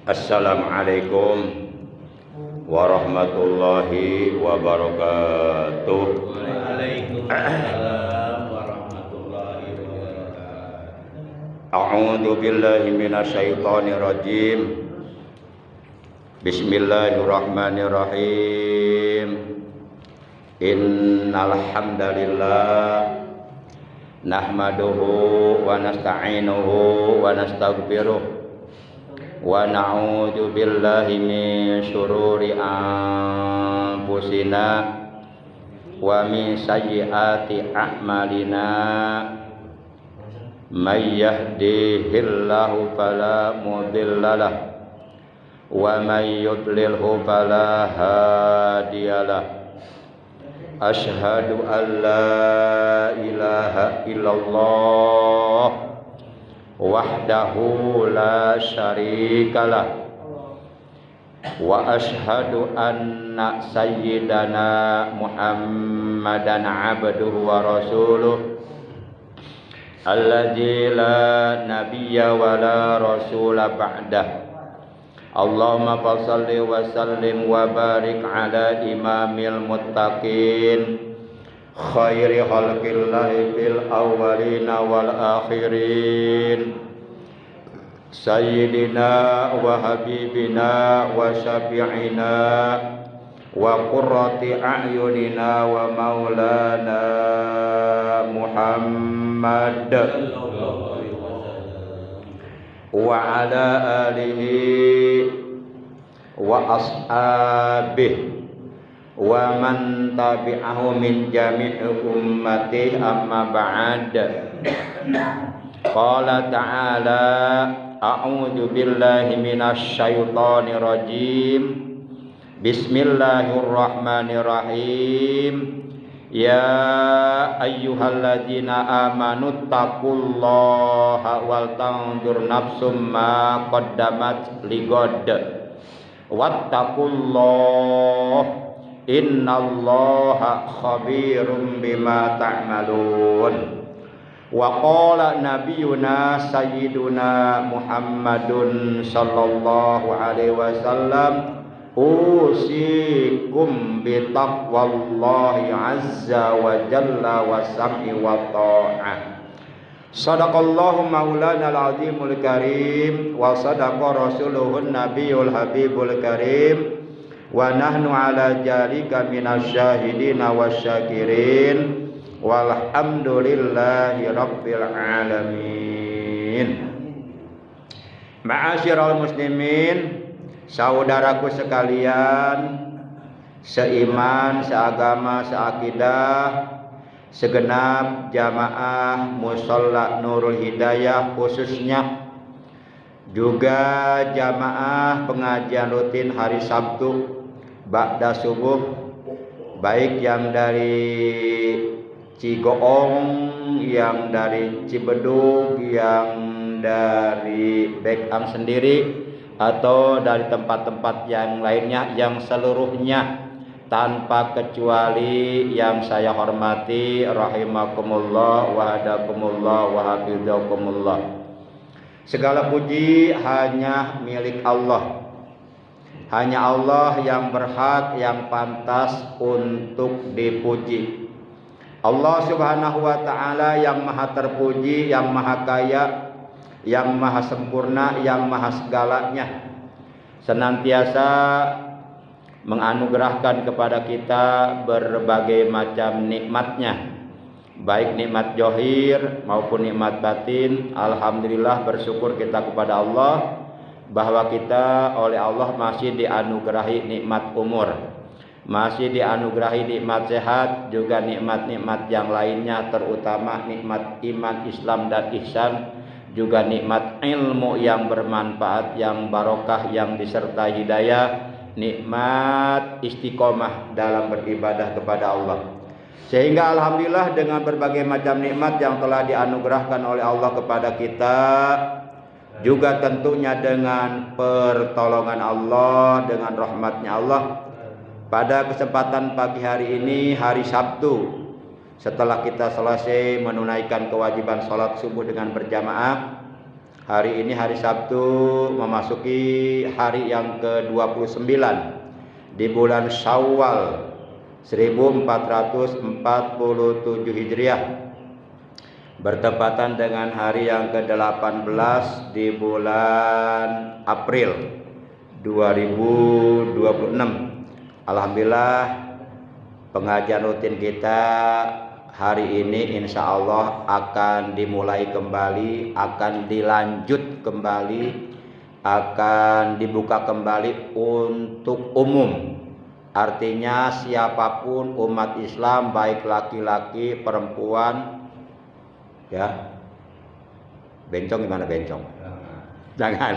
Assalamualaikum warahmatullahi wabarakatuh. Waalaikumsalam warahmatullahi wabarakatuh. A'udzu billahi minasyaitonir rajim. Bismillahirrahmanirrahim. Innal hamdalillah nahmaduhu wa nasta'inuhu wa nastaghfiruh wa na'udzu billahi min syururi anfusina wa min sayyiati a'malina may yahdihillahu fala mudhillalah wa may yudlilhu fala hadiyalah. Asyhadu an la ilaha illallah wahdahu la syarikalah wa asyhadu anna sayyidana Muhammadan abduhu wa rasuluh alladzi la nabiyya wa la rasula ba'dah. Allahumma shalli wa sallim wa barik ala imamil muttaqin khairi khalqillahi fil awwalina wal akhirin sayyidina wa habibina wa syafi'ina wa qurrati a'yunina wa maulana Muhammad wa ala alihi wa ashabihi wa man tabi'ahu min jami'i ummati amma ba'd. Qala ta'ala a'udzu billahi minasy syaithanir rajim. Bismillahirrahmanirrahim. Ya ayyuhalladzina amanu taqullaha wal tanzur nafsum ma qaddamat ligad wattaqullaha innallaha khabirum bima ta'malun. Wa qala nabiyuna sayyiduna Muhammadun sallallahu alaihi wasallam usikum bi taqwallahi azza wa jalla wa sam'i wa ta'ah. Sadaqallahu maulana al-azimul karim wa sadaqa rasuluhun nabiyul habibul karim wa nahnu ala jalika minasyahidina wasyakirin walhamdulillahi rabbil alamin. Ma'asyiral muslimin, saudaraku sekalian, seiman, seagama, seakidah, segenap jamaah Musholla Nurul Hidayah khususnya, juga jamaah pengajian rutin hari Sabtu ba'da subuh, baik yang dari Cigoong, yang dari Cibedug, yang dari Bekam sendiri, atau dari tempat-tempat yang lainnya, yang seluruhnya tanpa kecuali yang saya hormati rahimakumullah wa hadakumullah wa hafizakumullah. Segala puji hanya milik Allah. Hanya Allah yang berhak, yang pantas untuk dipuji. Allah Subhanahu wa ta'ala yang maha terpuji, yang maha kaya, yang maha sempurna, yang maha segalanya, senantiasa menganugerahkan kepada kita berbagai macam nikmatnya, baik nikmat zahir maupun nikmat batin. Alhamdulillah, bersyukur kita kepada Allah bahwa kita oleh Allah masih dianugerahi nikmat umur, masih dianugerahi nikmat sehat, juga nikmat-nikmat yang lainnya, terutama nikmat iman, Islam dan ihsan, juga nikmat ilmu yang bermanfaat, yang barokah, yang disertai hidayah, nikmat istiqomah dalam beribadah kepada Allah. Sehingga alhamdulillah dengan berbagai macam nikmat yang telah dianugerahkan oleh Allah kepada kita, juga tentunya dengan pertolongan Allah, dengan rahmatnya Allah, pada kesempatan pagi hari ini, hari Sabtu, setelah kita selesai menunaikan kewajiban sholat subuh dengan berjamaah, Hari ini hari Sabtu memasuki hari yang ke-29 di bulan Syawal 1447 Hijriah, bertepatan dengan hari yang ke-18 di bulan April 2026. Alhamdulillah, pengajian rutin kita hari ini insya Allah akan dimulai kembali, akan dilanjut kembali, akan dibuka kembali untuk umum. Artinya siapapun umat Islam, baik laki-laki, perempuan, ya. Bencong gimana bencong? Jangan.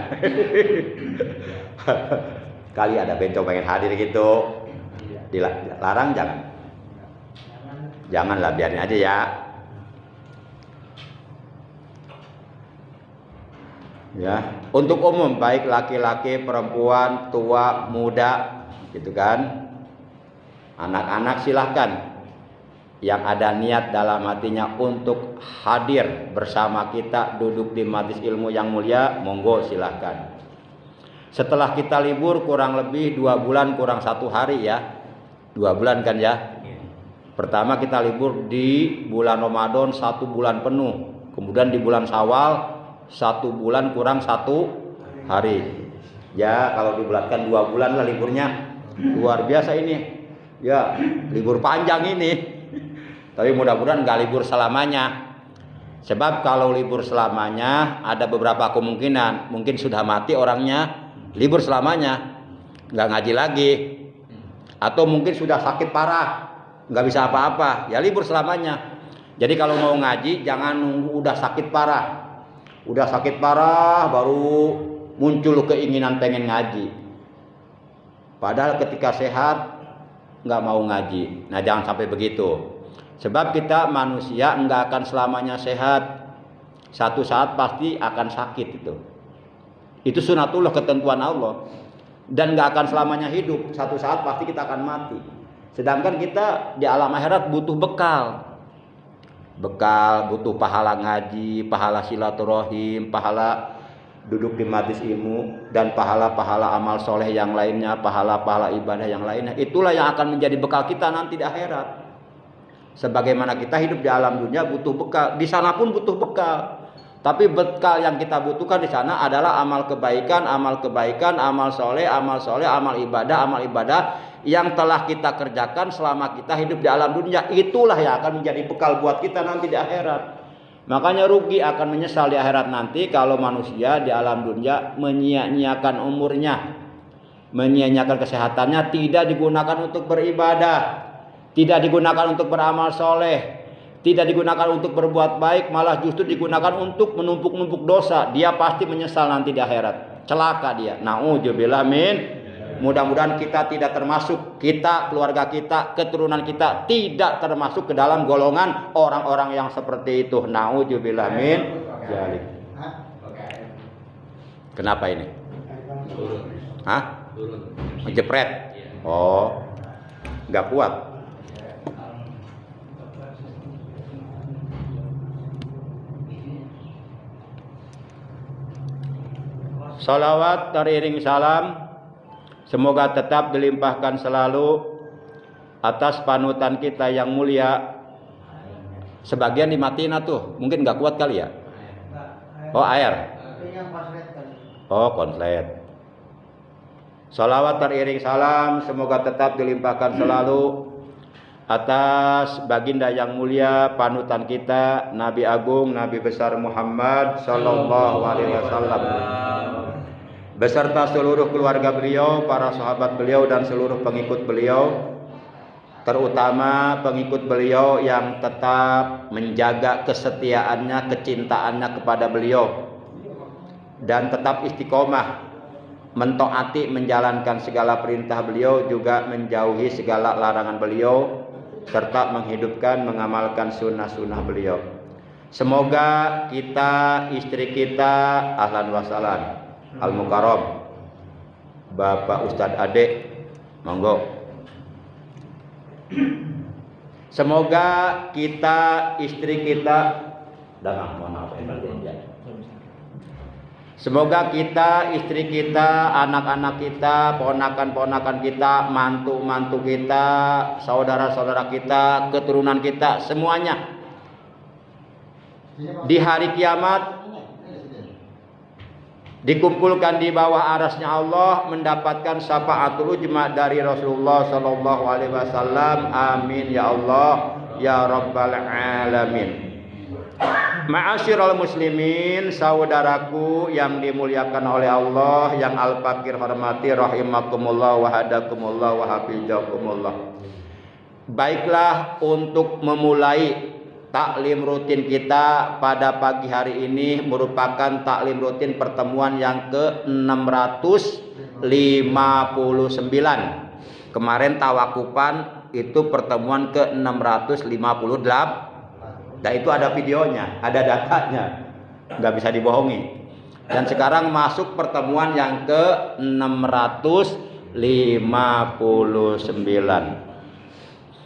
Kali ada bencong pengen hadir gitu. Dilarang jangan. Janganlah, biarin aja ya. Ya, untuk umum baik laki-laki, perempuan, tua, muda, gitu kan. Anak-anak silahkan yang ada niat dalam hatinya untuk hadir bersama kita duduk di majelis ilmu yang mulia, monggo silahkan. Setelah kita libur kurang lebih 2 bulan kurang 1 hari ya, 2 bulan kan ya. Pertama kita libur di bulan Ramadan 1 bulan penuh, kemudian di bulan Syawal 1 bulan kurang 1 hari. Ya kalau dibulatkan 2 bulan lah liburnya, luar biasa ini. Ya libur panjang ini. Tapi mudah-mudahan nggak libur selamanya. Sebab kalau libur selamanya ada beberapa kemungkinan. Mungkin sudah mati orangnya, libur selamanya, nggak ngaji lagi. Atau mungkin sudah sakit parah, nggak bisa apa-apa, ya libur selamanya. Jadi kalau mau ngaji jangan nunggu udah sakit parah. Udah sakit parah baru muncul keinginan pengen ngaji. Padahal ketika sehat nggak mau ngaji. Nah jangan sampai begitu. Sebab kita manusia nggak akan selamanya sehat. Satu saat pasti akan sakit itu. Itu sunatullah, ketentuan Allah. Dan nggak akan selamanya hidup. Satu saat pasti kita akan mati. Sedangkan kita di alam akhirat butuh bekal. Bekal, butuh pahala ngaji, pahala silaturahim, pahala duduk di majelis ilmu, dan pahala-pahala amal soleh yang lainnya, pahala-pahala ibadah yang lainnya. Itulah yang akan menjadi bekal kita nanti di akhirat. Sebagaimana kita hidup di alam dunia butuh bekal, di sana pun butuh bekal. Tapi bekal yang kita butuhkan di sana adalah amal kebaikan, amal soleh, amal ibadah yang telah kita kerjakan selama kita hidup di alam dunia. Itulah yang akan menjadi bekal buat kita nanti di akhirat. Makanya rugi akan menyesal di akhirat nanti kalau manusia di alam dunia menyia-nyiakan umurnya, menyia-nyiakan kesehatannya, tidak digunakan untuk beribadah, tidak digunakan untuk beramal soleh, tidak digunakan untuk berbuat baik, malah justru digunakan untuk menumpuk-numpuk dosa. Dia pasti menyesal nanti di akhirat, celaka dia. Na'udzubillah min. Mudah-mudahan kita tidak termasuk, kita, keluarga kita, keturunan kita tidak termasuk ke dalam golongan orang-orang yang seperti itu. Na'udzubillah min dzalik. Kenapa ini? Hah? Jepret. Oh, nggak kuat. Salawat teriring salam semoga tetap dilimpahkan selalu atas panutan kita yang mulia. Sebagian dimatiin tuh, mungkin nggak kuat kali ya. Oh air. Oh konslet. Salawat teriring salam semoga tetap dilimpahkan selalu atas baginda yang mulia, panutan kita, Nabi Agung, Nabi besar Muhammad Sallallahu Alaihi Wasallam, beserta seluruh keluarga beliau, para sahabat beliau, dan seluruh pengikut beliau, terutama pengikut beliau yang tetap menjaga kesetiaannya, kecintaannya kepada beliau, dan tetap istiqomah mentaati, menjalankan segala perintah beliau, juga menjauhi segala larangan beliau, serta menghidupkan, mengamalkan sunnah-sunnah beliau. Semoga kita, istri kita, ahlan wa sahlan, Al-Mukarram, Bapak Ustadz Ade, monggo. Semoga kita, istri kita, mohon maaf, Semoga kita, istri kita, anak-anak kita, ponakan-ponakan kita, mantu-mantu kita, saudara-saudara kita, keturunan kita, semuanya di hari kiamat dikumpulkan di bawah arasnya Allah, mendapatkan syafaatul ujma dari Rasulullah sallallahu alaihi wasallam. Amin ya Allah ya rabbal alamin. Ma'asyiral muslimin, saudaraku yang dimuliakan oleh Allah, yang al-fakir hormati rahimakumullah wa hadakumullah wa hafizakumullah. Baiklah, untuk memulai taklim rutin kita pada pagi hari ini merupakan taklim rutin pertemuan yang ke-659. Kemarin tawakupan itu pertemuan ke-658. Dan itu ada videonya, ada datanya, nggak bisa dibohongi. Dan sekarang masuk pertemuan yang ke-659.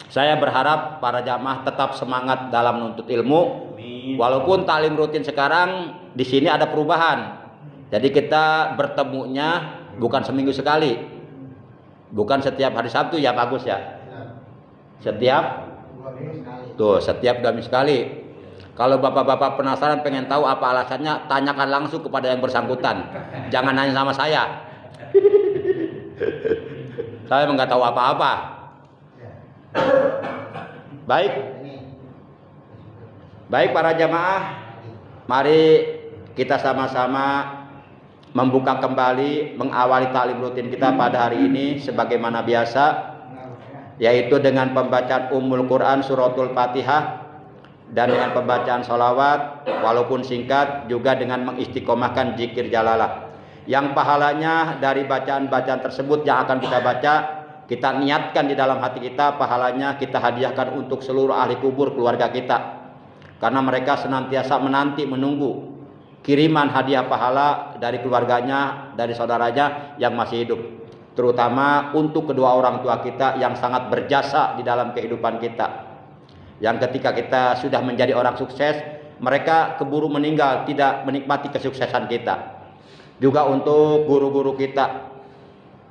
Saya berharap para jamaah tetap semangat dalam menuntut ilmu. Walaupun taklim rutin sekarang di sini ada perubahan. Jadi kita bertemunya bukan seminggu sekali, bukan setiap hari Sabtu ya Pak Agus ya. Setiap 2 minggu sekali. Kalau bapak-bapak penasaran pengen tahu apa alasannya, tanyakan langsung kepada yang bersangkutan. Jangan nanya sama saya. Saya nggak tahu apa-apa. Baik para jamaah, mari kita sama-sama membuka kembali, mengawali taklim rutin kita pada hari ini sebagaimana biasa, yaitu dengan pembacaan Ummul Quran suratul Fatihah dan dengan pembacaan sholawat walaupun singkat, juga dengan mengistiqomahkan zikir jalalah yang pahalanya dari bacaan-bacaan tersebut yang akan kita baca, kita niatkan di dalam hati kita, pahalanya kita hadiahkan untuk seluruh ahli kubur keluarga kita, karena mereka senantiasa menanti menunggu kiriman hadiah pahala dari keluarganya, dari saudaranya yang masih hidup, terutama untuk kedua orang tua kita yang sangat berjasa di dalam kehidupan kita, yang ketika kita sudah menjadi orang sukses, mereka keburu meninggal tidak menikmati kesuksesan kita. Juga untuk guru-guru kita,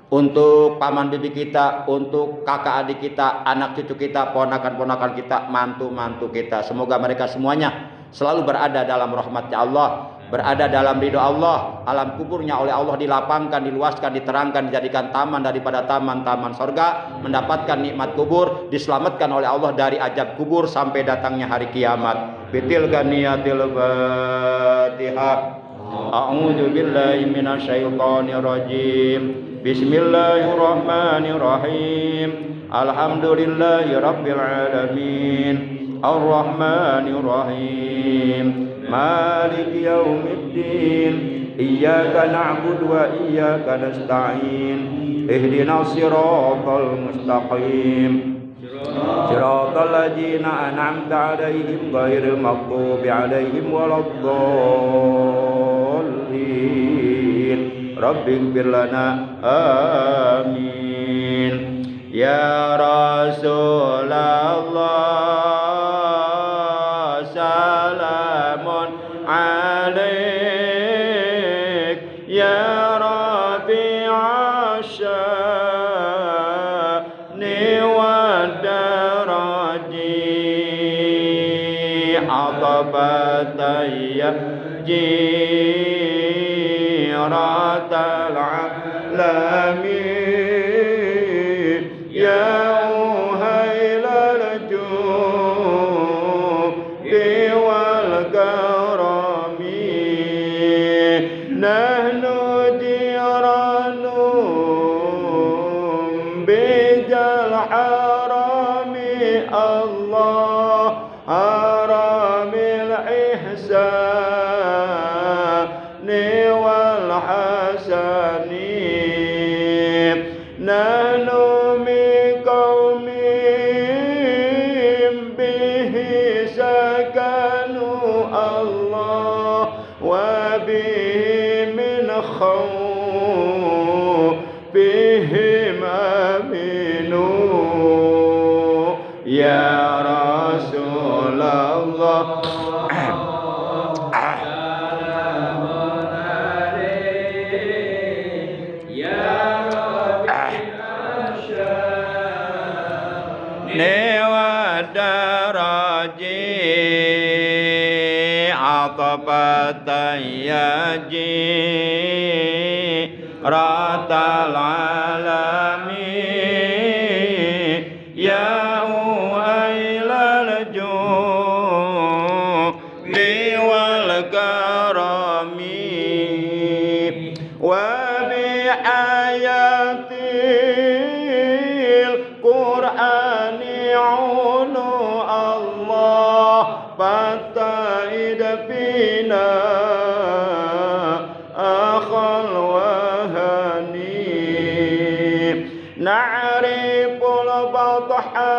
untuk paman bibi kita, untuk kakak adik kita, anak cucu kita, ponakan-ponakan kita, mantu-mantu kita, semoga mereka semuanya selalu berada dalam rahmatnya Allah, berada dalam ridho Allah, alam kuburnya oleh Allah dilapangkan, diluaskan, diterangkan, dijadikan taman daripada taman-taman sorga, mendapatkan nikmat kubur, diselamatkan oleh Allah dari azab kubur sampai datangnya hari kiamat. Bitil ganiyatil Fatihah. A'udzu billahi minasyaitonir rajim. Bismillahirrahmanirrahim. Alhamdulillahi rabbil alamin. Ar-Rahmanir Rahim. Maliki yaumiddin. Iyyaka na'budu wa iyyaka nasta'in. Ihdinas siratal mustaqim. Siratal ladzina an'amta 'alaihim ghairil maghdubi 'alaihim waladdallin. Rabbighfir lana. Amin. Ya Rasulullah, salamun alaik. Ya Rabi'a sya'ni wa daraji. Atabatayya jiratal alamin. Ya uhailal judi wal karami. Nahnu jiranum bijal harami. Allah haramil ihsani wal hasani. Nahnu min qaumin bihi sakanu Allah wa bihi min khawfihim aminu. Ya Rasulullah, adabata jiratal alamin ya uhailal judi wal karami wa bi ayatil qur'ani unu Allah fataid fina akhal wahani na'riful badha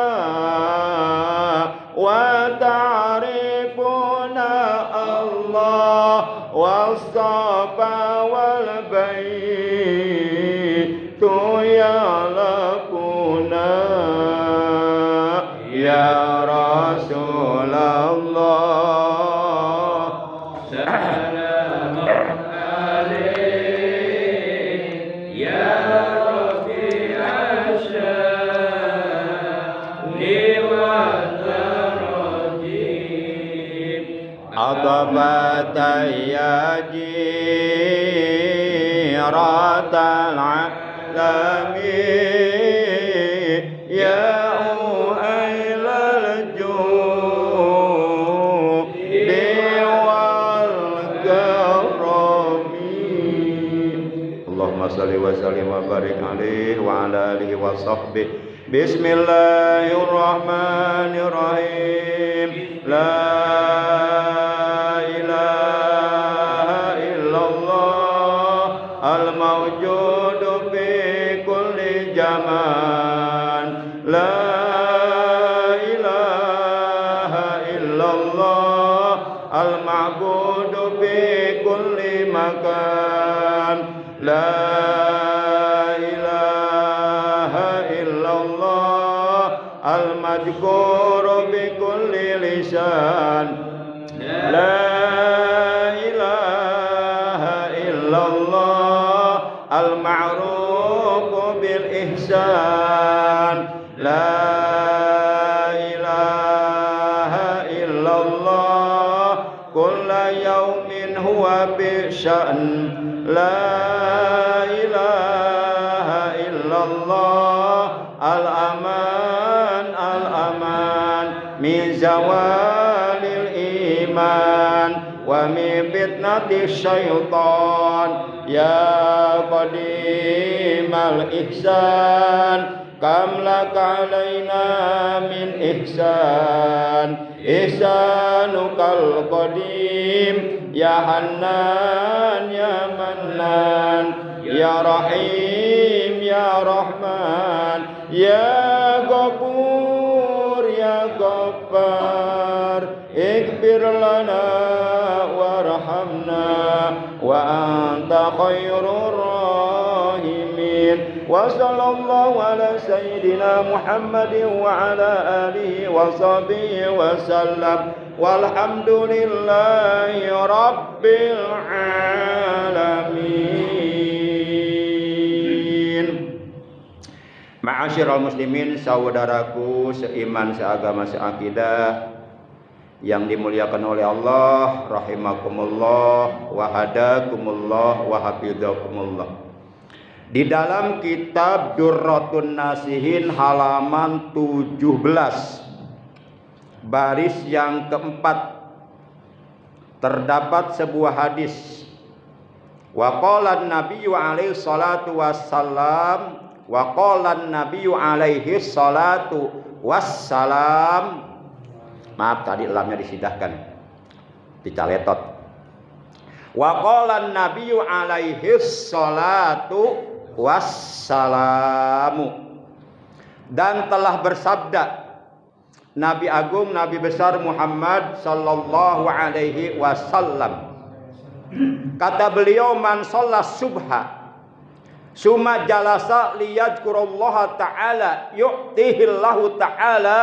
wa ta'rifuna Allah was-safa wal baitu ya'laquna ya Rasulullah Salamun alaik ya Rafi'ash sya'ni wa tarajim adabata ya jiratal alamin ya uhailal judi wal karami Allahumma salli wa sallim wa barik alaihi wa ala alihi wa sahbihi Bismillahirrahmanirrahim La ilaha illallah al-mawjudu fi kulli zaman La ilaha illallah al-ma'budu fi kulli makan La ilaha illallah al-madhkuru bi kulli lisan La ilaha illallah al-ma'rufu bil ihsan La ilaha illallah kulla yawmin huwa bi sya'n La ilaha illallah al-aman al-aman min zawalil iman wa min fitnati syaitan ya qadimal ihsan kam laka alaina min ihsan ihsanukal qadim ya hannan ya mannan ya rahim ya rahman ya ghafur ya ghaffar ighfir lana warhamna wa anta khairur rahimin wa sallallahu ala sayyidina Muhammadin wa ala alihi wa sahbihi wa sallam walhamdulillahi rabbil alamin. Ma'asyiral muslimin, saudaraku seiman, seagama, seakidah yang dimuliakan oleh Allah, rahimakumullah wa hadakumullah wa hafidhakumullah. Di dalam kitab Durratun Nasihin halaman 17 baris yang keempat terdapat sebuah hadis. Wa qala an-nabiyyu alaihi salatu wassalam wa qala an-nabiyyu alaihi salatu wassalam. Maaf tadi lamnya disidahkan, dicaletot. Wa qala an-nabiyyu alaihi salatu wassalamu, dan telah bersabda Nabi Agung, Nabi besar Muhammad sallallahu alaihi wasallam. Kata beliau, man shollas subha summa jalasa liyadhkurallaha ta'ala yu'tihillahu ta'ala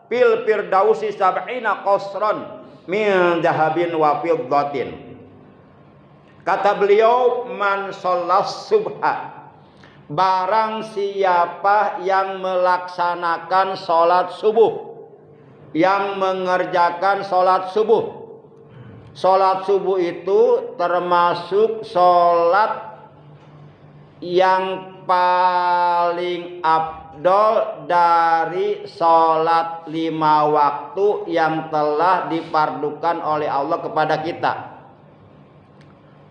fil firdausi sab'ina qasran min dahabin wa fiddatin. Kata beliau, man shollas subha, barang siapa yang melaksanakan sholat subuh, yang mengerjakan sholat subuh, Sholat subuh itu termasuk sholat yang paling afdol dari sholat 5 waktu yang telah difardukan oleh Allah kepada kita.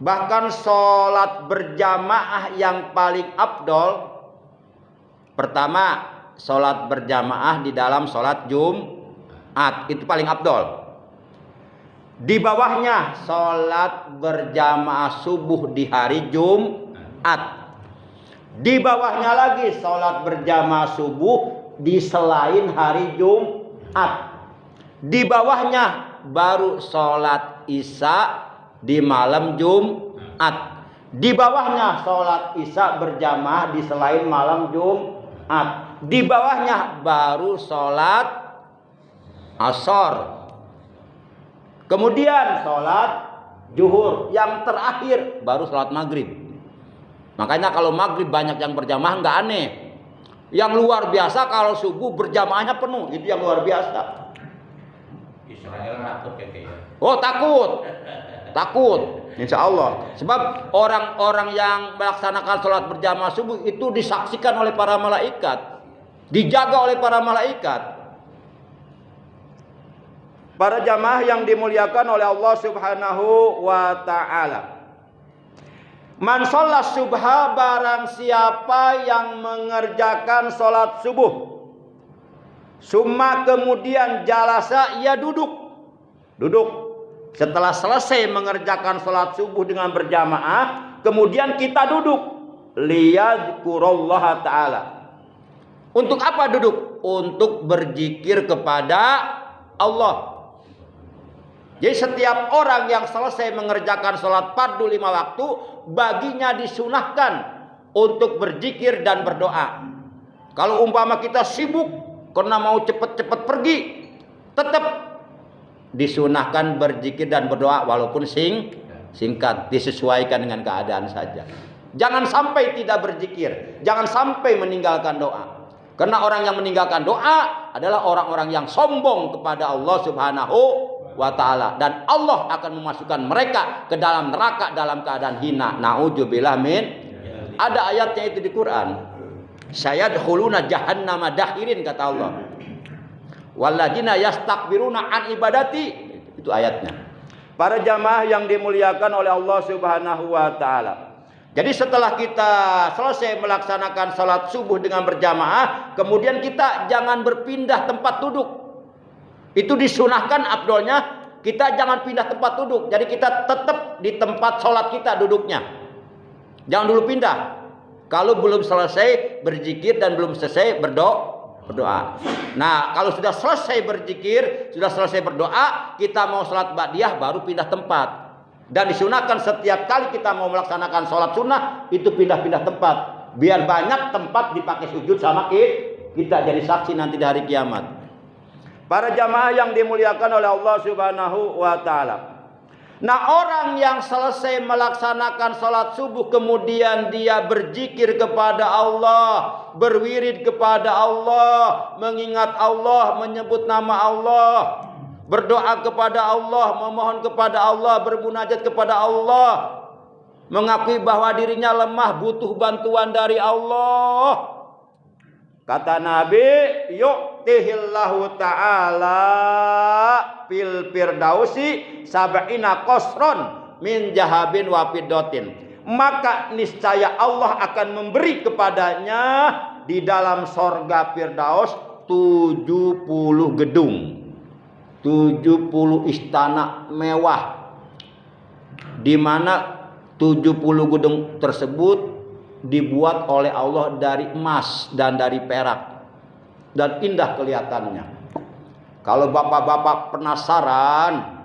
Bahkan sholat berjamaah yang paling afdol, pertama sholat berjamaah di dalam sholat Jumat, itu paling afdol. Di bawahnya sholat berjamaah subuh di hari Jumat. Di bawahnya lagi sholat berjamaah subuh di selain hari Jumat. Di bawahnya baru sholat isya di malam Jumat. Di bawahnya sholat isya berjamaah di selain malam Jumat. Di bawahnya baru sholat asar. Kemudian sholat zuhur. Yang terakhir baru sholat maghrib. Makanya kalau maghrib banyak yang berjamaah nggak aneh. Yang luar biasa kalau subuh berjamaahnya penuh. Itu yang luar biasa. Israel takut kayaknya. Oh takut. Takut. Insya Allah. Sebab orang-orang yang melaksanakan sholat berjamaah subuh itu disaksikan oleh para malaikat. Dijaga oleh para malaikat. Para jamaah yang dimuliakan oleh Allah Subhanahu wa ta'ala. Man sholat subha, barang siapa yang mengerjakan sholat subuh. Summa kemudian jalasa, ia duduk. Setelah selesai mengerjakan sholat subuh dengan berjamaah, kemudian kita duduk. Liyadhkurullaha ta'ala. Untuk apa duduk? Untuk berzikir kepada Allah. Jadi setiap orang yang selesai mengerjakan sholat fardu 5 waktu, baginya disunahkan untuk berzikir dan berdoa. Kalau umpama kita sibuk karena mau cepat-cepat pergi, tetap disunahkan berzikir dan berdoa walaupun singkat, disesuaikan dengan keadaan saja. Jangan sampai tidak berzikir, jangan sampai meninggalkan doa. Karena orang yang meninggalkan doa adalah orang-orang yang sombong kepada Allah Subhanahu wa ta'ala, dan Allah akan memasukkan mereka ke dalam neraka dalam keadaan hina. Na'udzubillah min. Ada ayatnya itu di Quran. Sayadkhuluna jahannama dakhirin, kata Allah. Walladzina yastakbiruna an ibadati. Itu ayatnya. Para jamaah yang dimuliakan oleh Allah Subhanahu wa ta'ala. Jadi setelah kita selesai melaksanakan salat subuh dengan berjamaah, kemudian kita jangan berpindah tempat duduk. Itu disunahkan afdolnya, kita jangan pindah tempat duduk. Jadi kita tetap di tempat sholat kita duduknya. Jangan dulu pindah. Kalau belum selesai berzikir dan belum selesai berdoa. Nah, kalau sudah selesai berzikir, sudah selesai berdoa, kita mau sholat ba'diyah baru pindah tempat. Dan disunahkan setiap kali kita mau melaksanakan sholat sunnah, itu pindah-pindah tempat. Biar banyak tempat dipakai sujud sama kita jadi saksi nanti di hari kiamat. Para jamaah yang dimuliakan oleh Allah Subhanahu wa ta'ala. Nah, orang yang selesai melaksanakan salat subuh kemudian dia berzikir kepada Allah, berwirid kepada Allah, mengingat Allah, menyebut nama Allah, berdoa kepada Allah, memohon kepada Allah, bermunajat kepada Allah, mengakui bahwa dirinya lemah, butuh bantuan dari Allah. Kata Nabi, yu'tihillahu ta'ala fil firdausi sab'ina qasron min jahabin wa fiddatin. Maka niscaya Allah akan memberi kepadanya di dalam sorga Firdaus 70 gedung, 70 istana mewah, di mana 70 gedung tersebut dibuat oleh Allah dari emas dan dari perak, dan indah kelihatannya. Kalau bapak-bapak penasaran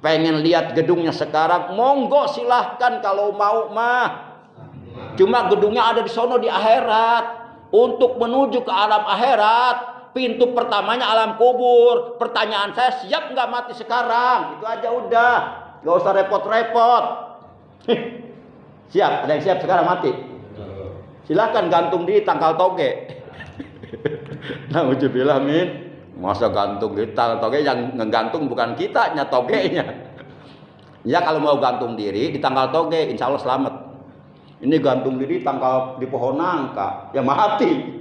pengen lihat gedungnya sekarang, monggo silahkan kalau mau mah. Cuma gedungnya ada di sono di akhirat. Untuk menuju ke alam akhirat, pintu pertamanya alam kubur. Pertanyaan saya, siap nggak mati sekarang? Itu aja udah, nggak usah repot-repot. Siap? Ada yang siap sekarang mati? Silahkan gantung di tangkal toge. Nauzubillah min. Masa gantung di tangkal toge, yang ngegantung bukan kita, nya togenya. Ya kalau mau gantung diri di tanggal toge, insya Allah selamat. Ini gantung diri tanggal di pohon nangka, ya mati.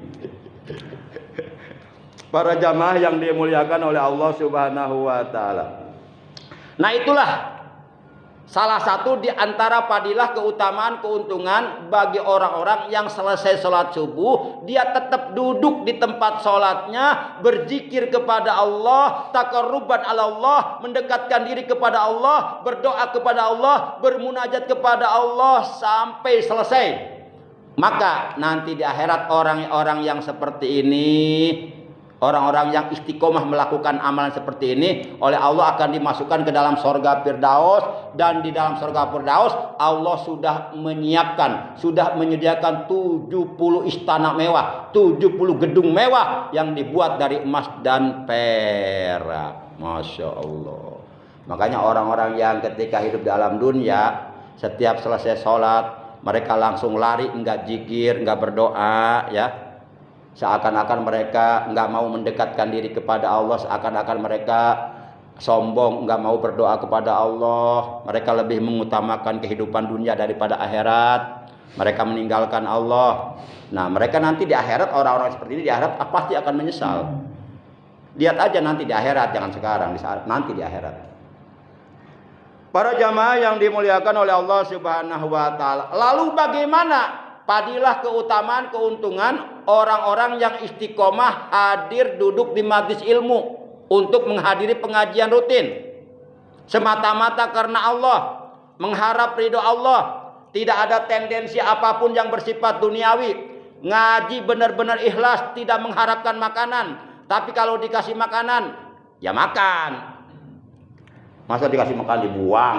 Para jamaah yang dimuliakan oleh Allah Subhanahu wa taala. Nah, itulah salah satu di antara fadilah keutamaan keuntungan bagi orang-orang yang selesai sholat subuh, dia tetap duduk di tempat sholatnya, berzikir kepada Allah, taqarruban ala Allah, mendekatkan diri kepada Allah, berdoa kepada Allah, bermunajat kepada Allah sampai selesai. Maka nanti di akhirat orang-orang yang seperti ini, orang-orang yang istiqomah melakukan amalan seperti ini, oleh Allah akan dimasukkan ke dalam surga Firdaus. Dan di dalam surga Firdaus Allah sudah menyiapkan, sudah menyediakan 70 istana mewah, 70 gedung mewah yang dibuat dari emas dan perak. Masya Allah. Makanya orang-orang yang ketika hidup di alam dunia, setiap selesai sholat mereka langsung lari, enggak zikir, enggak berdoa, ya. Seakan-akan mereka nggak mau mendekatkan diri kepada Allah, seakan-akan mereka sombong, nggak mau berdoa kepada Allah. Mereka lebih mengutamakan kehidupan dunia daripada akhirat. Mereka meninggalkan Allah. Nah, mereka nanti di akhirat, orang-orang seperti ini di akhirat pasti akan menyesal. Lihat aja nanti di akhirat, jangan sekarang, nanti di akhirat. Para jamaah yang dimuliakan oleh Allah Subhanahu wa taala. Lalu bagaimana fadilah keutamaan keuntungan orang-orang yang istiqomah hadir duduk di majelis ilmu untuk menghadiri pengajian rutin semata-mata karena Allah, mengharap ridho Allah, tidak ada tendensi apapun yang bersifat duniawi, ngaji benar-benar ikhlas, tidak mengharapkan makanan, tapi kalau dikasih makanan ya makan. Masa dikasih makan dibuang,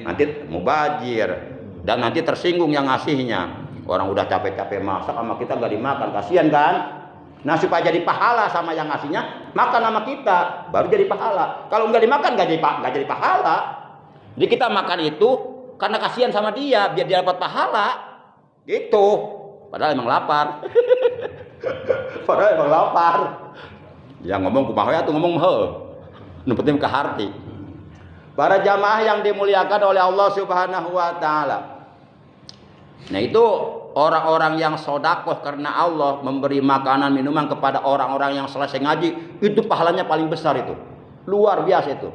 nanti mubazir dan nanti tersinggung yang ngasihnya. Orang udah capek-capek masak sama kita nggak dimakan, kasihan kan? Nah, supaya jadi pahala sama yang ngasihnya, makan sama kita, baru jadi pahala. Kalau nggak dimakan nggak jadi pahala. Jadi kita makan itu karena kasihan sama dia, biar dia dapat pahala. Gitu. Padahal emang lapar. Padahal emang lapar. Yang ngomong kumaha ya tuh ngomong he. Nu penting ke hati. Para jamaah yang dimuliakan oleh Allah Subhanahu wa taala. Nah, itu orang-orang yang sodakoh karena Allah, memberi makanan minuman kepada orang-orang yang selesai ngaji, itu pahalanya paling besar itu. Luar biasa itu.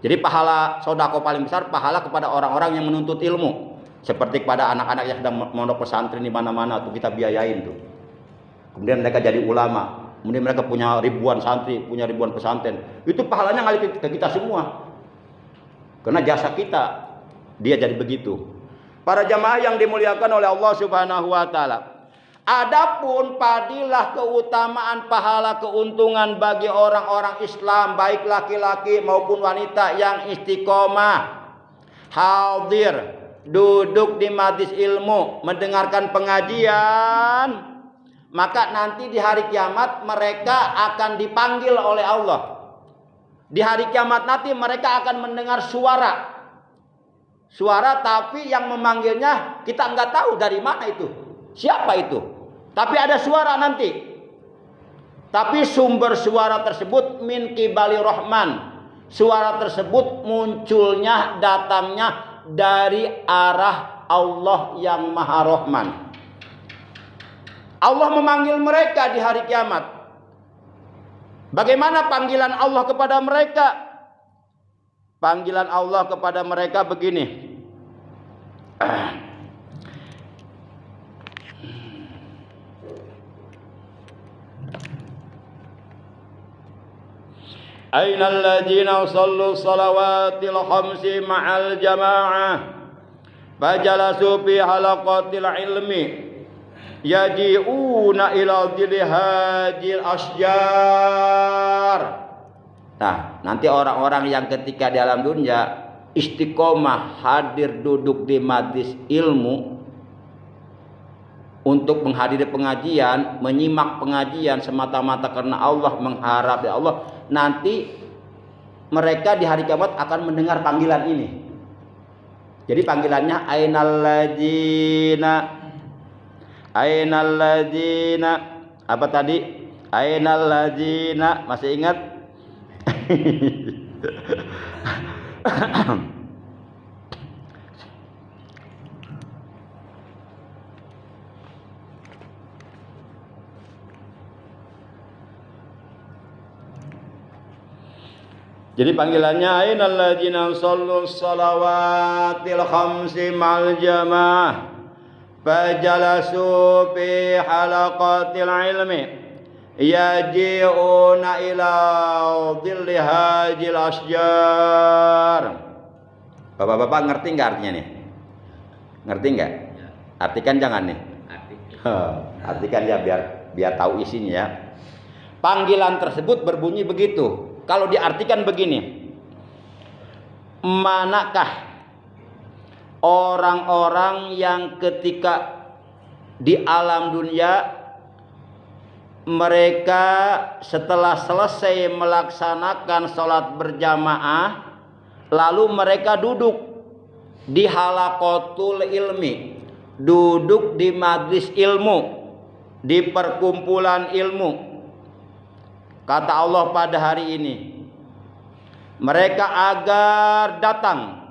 Jadi pahala sodakoh paling besar, pahala kepada orang-orang yang menuntut ilmu. Seperti kepada anak-anak yang sedang mondok pesantren di mana-mana tuh kita biayain tuh. Kemudian mereka jadi ulama. Kemudian mereka punya ribuan santri, punya ribuan pesantren. Itu pahalanya ngalir ke kita semua. Karena jasa kita, dia jadi begitu. Para jamaah yang dimuliakan oleh Allah Subhanahu wa taala. Adapun fadilah keutamaan pahala keuntungan bagi orang-orang Islam, baik laki-laki maupun wanita yang istiqomah, hadir, duduk di majelis ilmu, mendengarkan pengajian, maka nanti di hari kiamat mereka akan dipanggil oleh Allah. Di hari kiamat nanti mereka akan mendengar suara. Suara tapi yang memanggilnya kita nggak tahu dari mana itu. Siapa itu? Tapi ada suara nanti. Tapi sumber suara tersebut min qibali rahman. Suara tersebut munculnya, datangnya dari arah Allah yang Maha Rahman. Allah memanggil mereka di hari kiamat. Bagaimana panggilan Allah kepada mereka? Panggilan Allah kepada mereka begini. Aina alladziina shallu shalawatil khamsi ma'al jamaa'ah fajalasu fi halaqatil ilmi yaji'una ila dhilli hadhil asjar. Nah, nanti orang-orang yang ketika di alam dunia istiqomah hadir duduk di majelis ilmu untuk menghadiri pengajian, menyimak pengajian semata-mata karena Allah, mengharap ya Allah, nanti mereka di hari kiamat akan mendengar panggilan ini. Jadi panggilannya ainal ladzina apa tadi? Ainal ladzina, masih ingat? Jadi panggilannya ainal ladzina shallus shalawatil khamsi ma'al jamaah fajalasu fi halaqatil ilmi yaji'una ila dhilli hajil asjar. Bapak-bapak ngerti nggak artinya nih? Ngerti nggak? Artikan jangan nih. Artikan ya biar tahu isinya ya. Panggilan tersebut berbunyi begitu. Kalau diartikan begini, manakah orang-orang yang ketika di alam dunia mereka setelah selesai melaksanakan sholat berjamaah, lalu mereka duduk di halaqatul ilmi, duduk di majlis ilmu, di perkumpulan ilmu. Kata Allah pada hari ini, mereka agar datang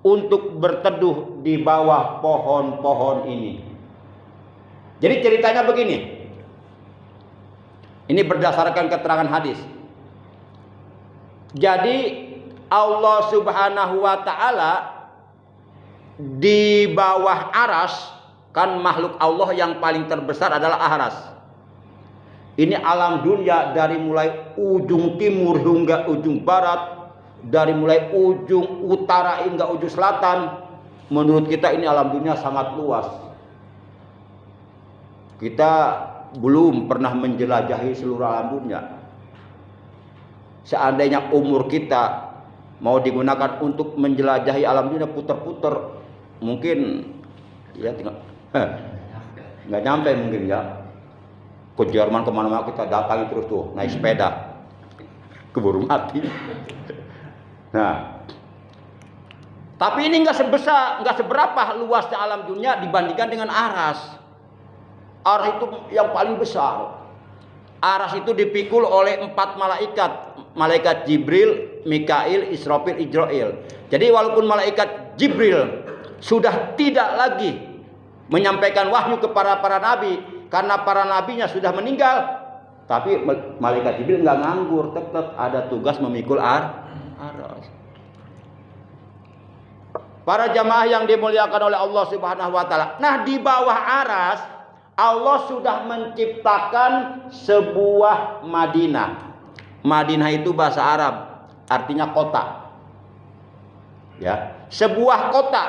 untuk berteduh di bawah pohon-pohon ini. Jadi ceritanya begini. Ini berdasarkan keterangan hadis. Jadi Allah Subhanahu wa taala di bawah aras, kan makhluk Allah yang paling terbesar adalah aras. Ini alam dunia dari mulai ujung timur hingga ujung barat, dari mulai ujung utara hingga ujung selatan. Menurut kita ini alam dunia sangat luas. Kita belum pernah menjelajahi seluruh alam dunia. Seandainya umur kita mau digunakan untuk menjelajahi alam dunia putar-putar, mungkin ya tinggal nggak nyampe mungkin ya. Ke Jerman kemana-mana kita datangi terus tuh naik sepeda, keburu mati. Nah, tapi ini nggak seberapa luasnya alam dunia dibandingkan dengan aras. Aras itu yang paling besar. Aras itu dipikul oleh 4 malaikat, malaikat Jibril, Mikail, Israfil, Ijrail. Jadi walaupun malaikat Jibril sudah tidak lagi menyampaikan wahyu kepada para nabi, karena para nabinya sudah meninggal, tapi malaikat Jibril nggak nganggur, tetap ada tugas memikul aras. Para jamaah yang dimuliakan oleh Allah Subhanahu wa taala. Nah, di bawah aras Allah sudah menciptakan sebuah Madinah. Madinah itu bahasa Arab, artinya kota. Ya, sebuah kota.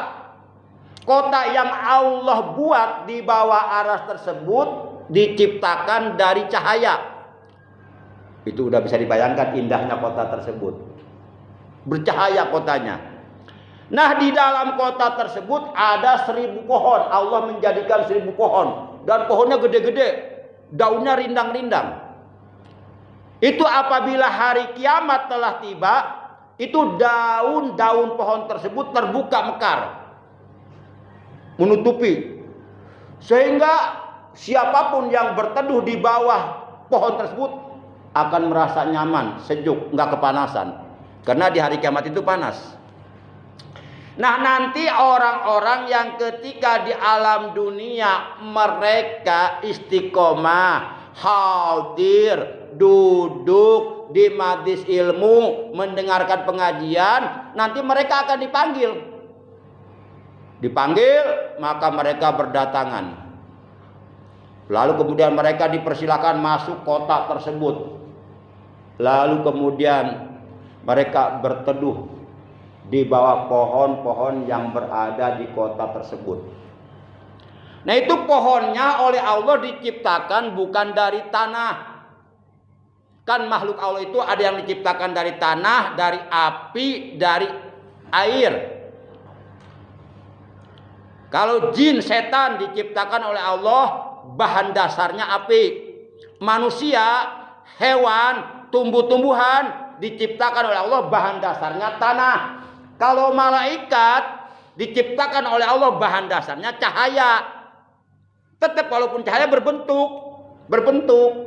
Kota yang Allah buat di bawah aras tersebut diciptakan dari cahaya. Itu udah bisa dibayangkan indahnya kota tersebut. Bercahaya kotanya. Nah, di dalam kota tersebut ada 1000 pohon. Allah menjadikan 1000 pohon. Dan pohonnya gede-gede. Daunnya rindang-rindang. Itu apabila hari kiamat telah tiba, itu daun-daun pohon tersebut terbuka mekar, menutupi, sehingga siapapun yang berteduh di bawah pohon tersebut akan merasa nyaman, sejuk, nggak kepanasan. Karena di hari kiamat itu panas. Nah, nanti orang-orang yang ketika di alam dunia mereka istiqomah, hadir, duduk di majlis ilmu, mendengarkan pengajian, nanti mereka akan dipanggil, maka mereka berdatangan. Lalu kemudian mereka dipersilakan masuk kota tersebut. Lalu kemudian mereka berteduh di bawah pohon-pohon yang berada di kota tersebut. Nah, itu pohonnya oleh Allah diciptakan bukan dari tanah. Kan makhluk Allah itu ada yang diciptakan dari tanah, dari api, dari air. Kalau jin, setan diciptakan oleh Allah, bahan dasarnya api. Manusia, hewan, tumbuh-tumbuhan diciptakan oleh Allah, bahan dasarnya tanah. Kalau malaikat diciptakan oleh Allah, bahan dasarnya cahaya. Tetap walaupun cahaya berbentuk.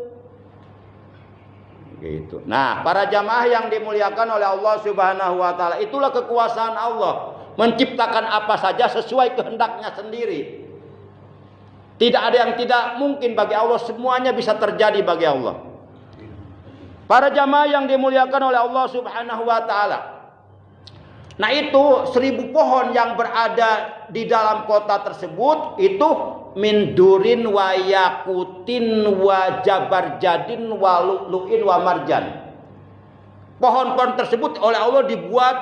Gitu. Nah, para jamaah yang dimuliakan oleh Allah Subhanahu wa taala, itulah kekuasaan Allah. Menciptakan apa saja sesuai kehendaknya sendiri. Tidak ada yang tidak mungkin bagi Allah, semuanya bisa terjadi bagi Allah. Para jamaah yang dimuliakan oleh Allah Subhanahu wa taala. Nah, itu 1000 pohon yang berada di dalam kota tersebut itu min durin wa yakutin wa jabarjadin wa lu'lu'in wa marjan. Pohon-pohon tersebut oleh Allah dibuat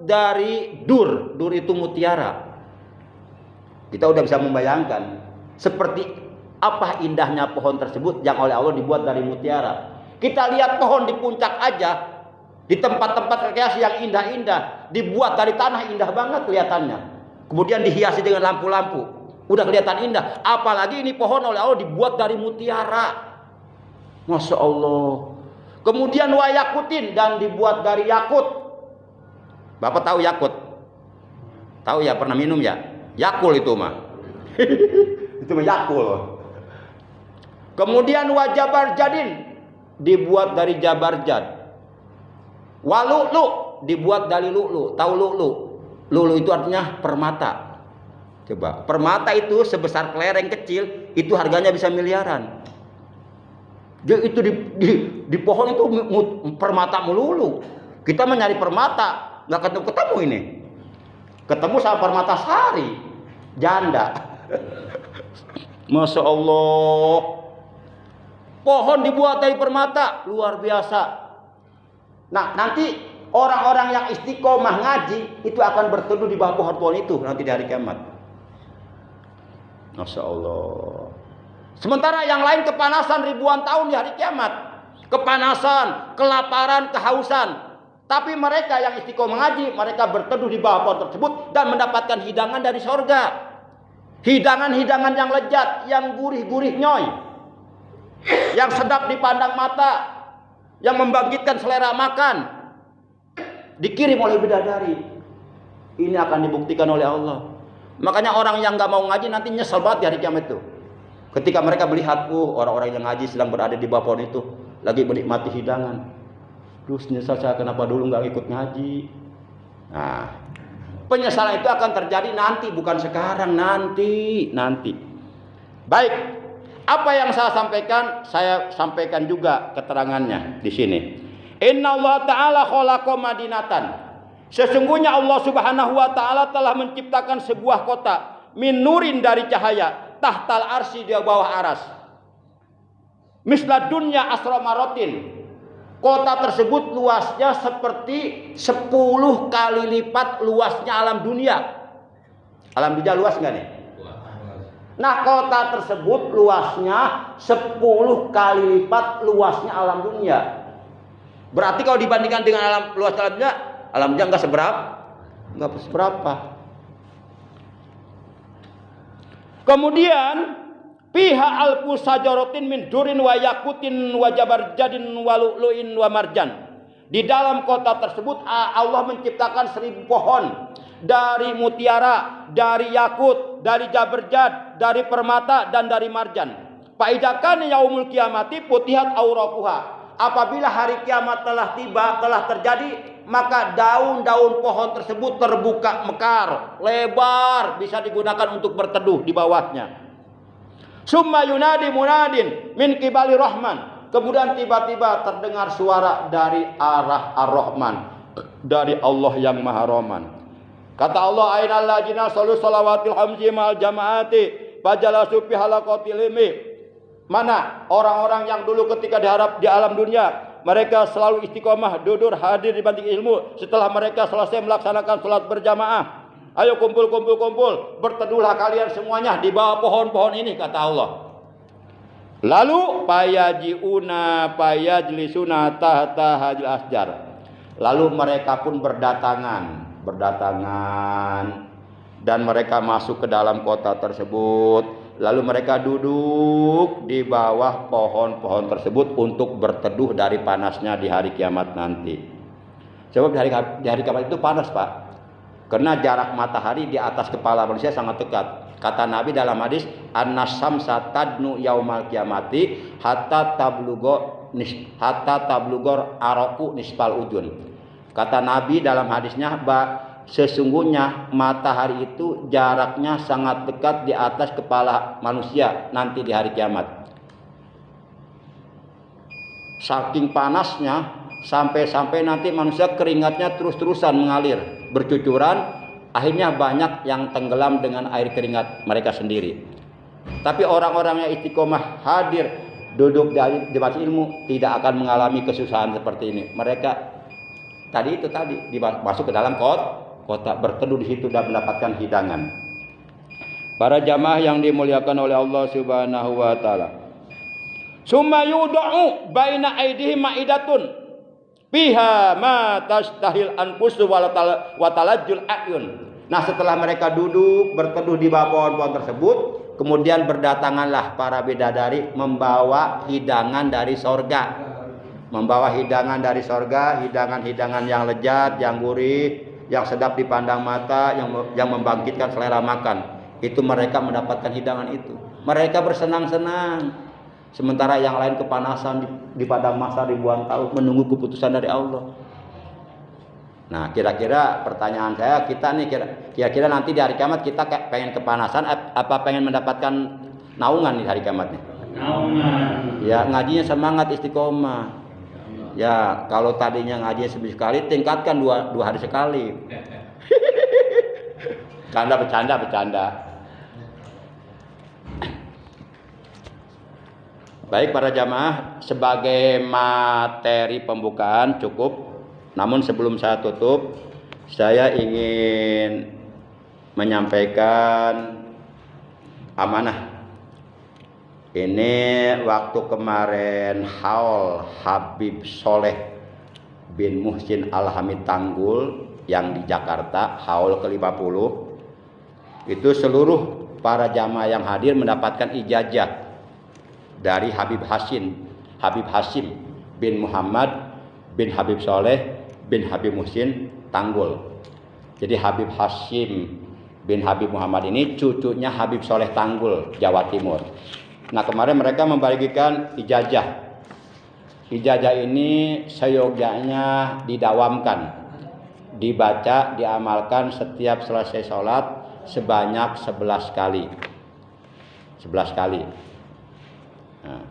dari dur. Dur itu mutiara. Kita udah bisa membayangkan seperti apa indahnya pohon tersebut yang oleh Allah dibuat dari mutiara. Kita lihat pohon di puncak aja, di tempat-tempat rekreasi yang indah-indah, dibuat dari tanah, indah banget kelihatannya. Kemudian dihiasi dengan lampu-lampu, udah kelihatan indah. Apalagi ini pohon oleh Allah dibuat dari mutiara. Masya Allah. Kemudian wayakutin, dan dibuat dari yakut. Bapak tahu yakut? Tahu ya, pernah minum ya? Yakul itu mah. Itu mah yakul. Kemudian wajabarjadin, dibuat dari jabarjad. Walu'lu, dibuat dari lu'lu. Tahu lu'lu? Lu'lu itu artinya permata. Coba, permata itu sebesar kelereng kecil, itu harganya bisa miliaran. Dia itu di pohon itu permata melulu. Kita mencari permata, nggak ketemu ini. Ketemu sama permata sari, janda. Masya Allah. Pohon dibuat dari permata, luar biasa. Nah, nanti orang-orang yang istiqomah ngaji itu akan berteduh di bawah pohon-pohon itu nanti di hari kiamat. Masya Allah. Sementara yang lain kepanasan ribuan tahun di hari kiamat. Kepanasan, kelaparan, kehausan. Tapi mereka yang istiqomah ngaji, mereka berteduh di bawah pohon tersebut dan mendapatkan hidangan dari sorga. Hidangan-hidangan yang lezat, yang gurih-gurih nyoy, yang sedap dipandang mata, yang membangkitkan selera makan, dikirim oleh bidadari. Ini akan dibuktikan oleh Allah. Makanya orang yang gak mau ngaji nanti nyesel banget di hari kiamat itu. Ketika mereka melihat orang-orang yang ngaji sedang berada di bawah pohon itu, lagi menikmati hidangan. Terus nyesal saya kenapa dulu gak ikut ngaji. Nah, penyesalan itu akan terjadi nanti, bukan sekarang, nanti. Baik, apa yang saya sampaikan juga keterangannya di sini. Inna Allah Ta'ala khalaqa madinatan. Sesungguhnya Allah Subhanahu wa taala telah menciptakan sebuah kota min nurin dari cahaya, tahtal arsy di bawah aras. Misla dunya asra marotin. Kota tersebut luasnya seperti 10 kali lipat luasnya alam dunia. Alam dunia luas enggak nih? Nah, kota tersebut luasnya 10 kali lipat luasnya alam dunia. Berarti kalau dibandingkan dengan luas alam dunia enggak seberapa. Kemudian pihak alfu sajaratin min durin wa yakutin wa jabarjadin wa lu'lu'in wa marjan. Di dalam kota tersebut Allah menciptakan 1000 pohon dari mutiara, dari yakut, dari jabarjad, dari permata dan dari marjan. Faidakan yaumul kiamati putihat auraquha. Apabila hari kiamat telah tiba, telah terjadi, maka daun-daun pohon tersebut terbuka mekar, lebar, bisa digunakan untuk berteduh di bawahnya. Summa yunadi munadin min qibali rahman. Kemudian tiba-tiba terdengar suara dari arah Ar-Rahman, dari Allah yang Maha Rahman. Kata Allah, ainal ladzina sallu salawatil hamsi ma'al jamaati fajalasu fi halaqatil ilmi. Mana orang-orang yang dulu ketika di alam dunia mereka selalu istiqomah duduk hadir di banting ilmu setelah mereka selesai melaksanakan salat berjamaah. Ayo kumpul, berteduhlah kalian semuanya di bawah pohon-pohon ini, kata Allah. Lalu payajlisuna tahta hadil asjar. Lalu mereka pun berdatangan dan mereka masuk ke dalam kota tersebut. Lalu mereka duduk di bawah pohon-pohon tersebut untuk berteduh dari panasnya di hari kiamat nanti. Sebab di hari kiamat itu panas, Pak. Karena jarak matahari di atas kepala manusia sangat dekat. Kata Nabi dalam hadis, an-nasamsa tadnu yaumal kiamati hatta tablugor araku nisfal ujun. Kata Nabi dalam hadisnya, sesungguhnya matahari itu jaraknya sangat dekat di atas kepala manusia nanti di hari kiamat. Saking panasnya sampai nanti manusia keringatnya terus-terusan mengalir, bercucuran, akhirnya banyak yang tenggelam dengan air keringat mereka sendiri. Tapi orang-orang yang istiqomah hadir duduk di majelis ilmu tidak akan mengalami kesusahan seperti ini. Mereka tadi masuk ke dalam kota, berteduh di situ dan mendapatkan hidangan. Para jamaah yang dimuliakan oleh Allah Subhanahu wa taala. Summa yud'u baina aidihim ma'idatun fiha ma tastahil anfusu wa talajjul ayun. Nah, setelah mereka duduk berteduh di bawah pohon-pohon tersebut, kemudian berdatanganlah para bidadari membawa hidangan dari sorga. Membawa hidangan dari sorga, hidangan-hidangan yang lezat, yang gurih, yang sedap dipandang mata, yang membangkitkan selera makan. Itu mereka mendapatkan hidangan itu. Mereka bersenang-senang. Sementara yang lain kepanasan di padang mahsyar ribuan tahun menunggu keputusan dari Allah. Nah, kira-kira pertanyaan saya, kita nih kira-kira nanti di hari kiamat kita pengen kepanasan apa pengen mendapatkan naungan di hari kiamat nih? Naungan. Ya, ngajinya semangat istiqomah. Ya, kalau tadinya ngajinya seminggu sekali, tingkatkan dua hari sekali. Bercanda. Baik para jamaah, sebagai materi pembukaan cukup. Namun sebelum saya tutup, saya ingin menyampaikan amanah. Ini waktu kemarin haul Habib Soleh bin Muhsin Al-Hamid Tanggul yang di Jakarta, haul ke-50. Itu seluruh para jamaah yang hadir mendapatkan ijazah dari Habib Hasim bin Muhammad bin Habib Soleh bin Habib Muhsin Tanggul. Jadi Habib Hasim bin Habib Muhammad ini cucunya Habib Soleh Tanggul, Jawa Timur. Nah, kemarin mereka membagikan ijazah. Ijazah ini seyogyanya didawamkan, dibaca, diamalkan setiap selesai sholat sebanyak 11 kali. 11 kali. Nah,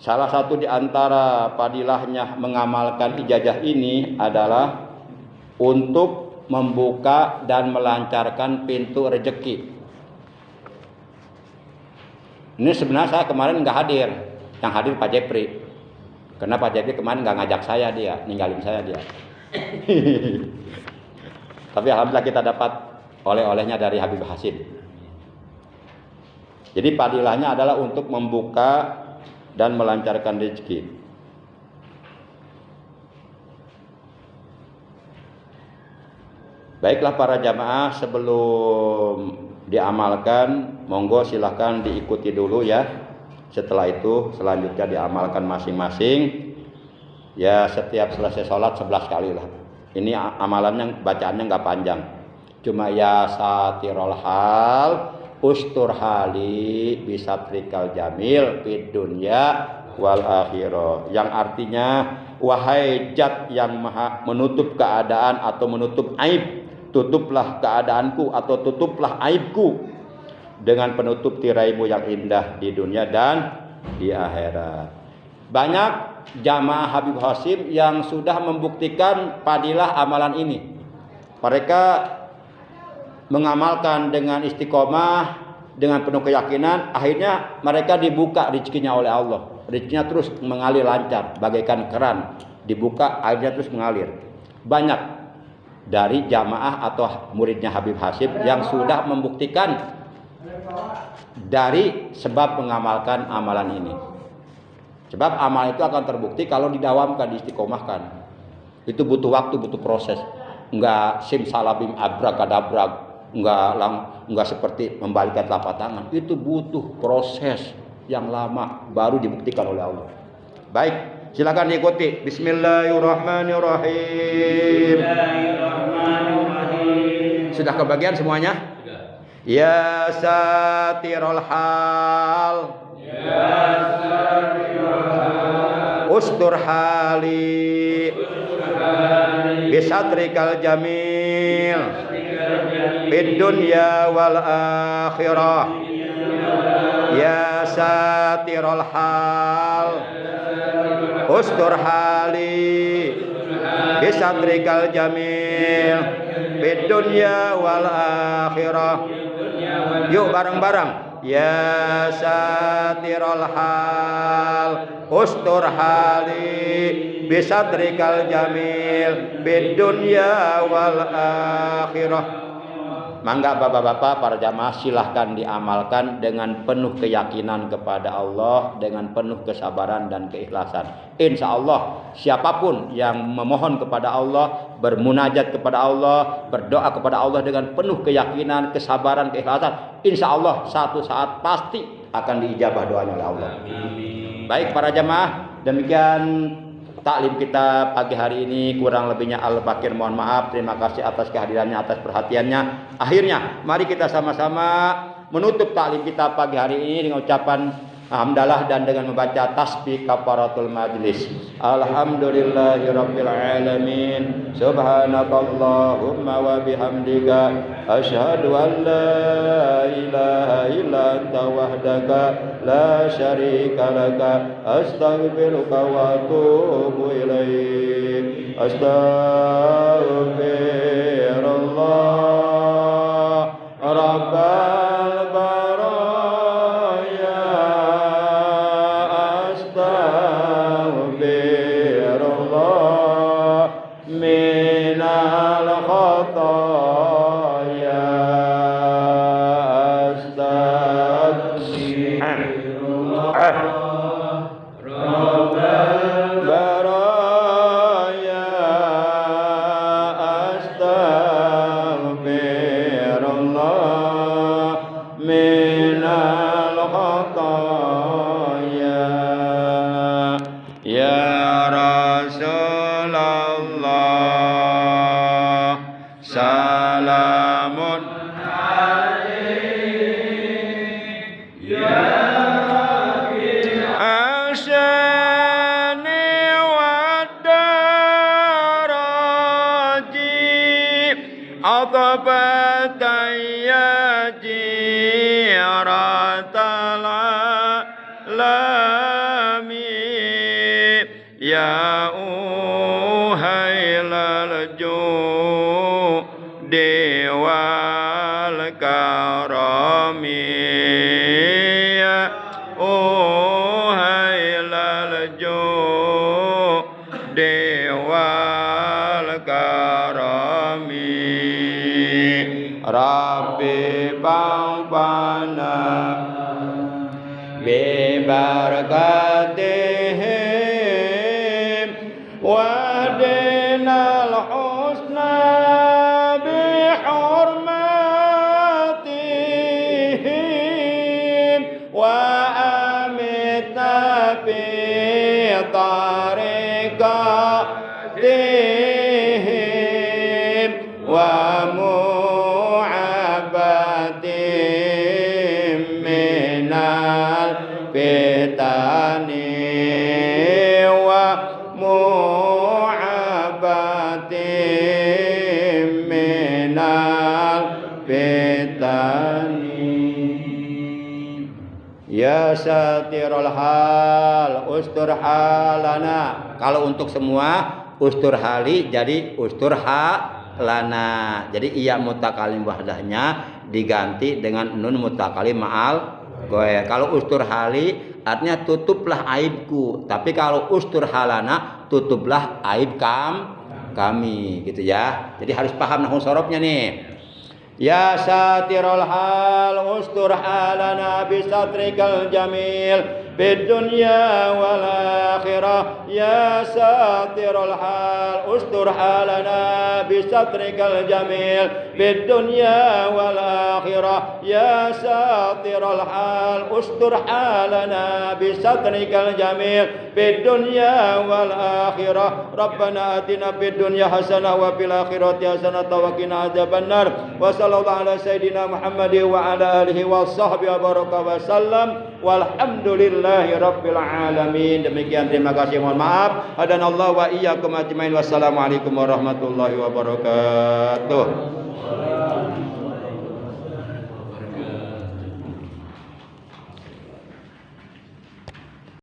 salah satu di antara fadilahnya mengamalkan ijazah ini adalah untuk membuka dan melancarkan pintu rezeki. Ini sebenarnya saya kemarin nggak hadir, yang hadir Pak Jepri. Karena Pak Jepri kemarin nggak ngajak saya, dia ninggalin saya dia. Tapi alhamdulillah kita dapat oleh-olehnya dari Habib Hasim. Jadi fadilahnya adalah untuk membuka dan melancarkan rezeki. Baiklah para jamaah, sebelum diamalkan, monggo silahkan diikuti dulu ya. Setelah itu selanjutnya diamalkan masing-masing. Ya, setiap selesai sholat 11 kali lah. Ini amalannya, bacaannya nggak panjang. Cuma ya satirul hal ustur hali bisatrikal jamil fid dunya wal akhirah, yang artinya wahai zat yang maha menutup keadaan atau menutup aib, tutuplah keadaanku atau tutuplah aibku dengan penutup tiraimu yang indah di dunia dan di akhirat. Banyak jamaah Habib Hasim yang sudah membuktikan fadilah amalan ini. Mereka mengamalkan dengan istiqomah, dengan penuh keyakinan, akhirnya mereka dibuka rezekinya oleh Allah. Rezekinya terus mengalir lancar, bagaikan keran, dibuka airnya terus mengalir. Banyak dari jamaah atau muridnya Habib Hasim yang sudah membuktikan dari sebab mengamalkan amalan ini. Sebab amal itu akan terbukti kalau didawamkan, diistiqomahkan. Itu butuh waktu, butuh proses. Enggak simsalabim abrakadabra, enggak seperti membalikkan telapak tangan. Itu butuh proses yang lama baru dibuktikan oleh Allah. Baik, silakan diikuti. Bismillahirrahmanirrahim. Sudah kebagian semuanya? Sudah. Ya satirul hal, ya satirul hal, ustur hali bisatrikal jamil fid dunya wal akhirah ya satirul hal ustur hali bisatrikal jamil fid dunya wal akhirah. Yuk bareng-bareng. Ya satirul hal ustur hali bisatrikal jamil fid dunya wal akhirah. Mangga bapak-bapak para jamaah silahkan diamalkan dengan penuh keyakinan kepada Allah, dengan penuh kesabaran dan keikhlasan. Insya Allah siapapun yang memohon kepada Allah, bermunajat kepada Allah, berdoa kepada Allah dengan penuh keyakinan, kesabaran, keikhlasan, insya Allah satu saat pasti akan diijabah doanya oleh Allah. Baik para jamaah, demikian taklim kita pagi hari ini. Kurang lebihnya Al-Bakir mohon maaf. Terima kasih atas kehadirannya, atas perhatiannya. Akhirnya mari kita sama-sama menutup taklim kita pagi hari ini dengan ucapan hamdalah dan dengan membaca tasbih kafaratul majlis. Alhamdulillahirabbil alamin. Subhanakallahumma wa bihamdika asyhadu an la ilaha illa anta wahdaka la syarika laka astaghfiruka wa atubu ilaik. Astaghfirullah rabbal baraya astaghfirullah minal khataya astaghfirullah rabbal baraya astaghfirullah minal khataya ya Rasulullah salamun asyani wa daraji atbatan ya jiratal alami ya uhailal judi wal karami ya uhailal judi wal karami Rabbi pangpana bibarakatihim wadinal husna bihurmatihim wa amitna bi tariqatihim wa mu'abatim minal fitani wa mu'abatim minal fitani ya satirul hal ustur halana. Kalau untuk semua ustur hali jadi ustur halana. Jadi iya mutakalim wahdahnya diganti dengan nun mutakalim ma'al goer. Kalau ustur hali artinya tutuplah aibku. Tapi kalau ustur halana tutuplah aib kami gitu ya. Jadi harus paham nahwu sorobnya nih. Ya satirul hal ustur halana bisatrikal jamil fid dunya wal akhirah ya satirul hal ustur halana bisatrikal jamil fid dunya wal akhirah ya satirul hal ustur halana bisatrikal jamil fid dunya wal akhirah rabbana atina fid dunya hasanah wa fil akhirati hasanah wa qina adzabannar wa sallallahu ala sayyidina Muhammad wa ala alihi wa sahbihi wa baraka wa sallam walhamdulillahi rabbil alamin. Demikian, terima kasih, mohon maaf. Hadanallahu wa iyyakum ajmain. Wassalamualaikum warahmatullahi wabarakatuh.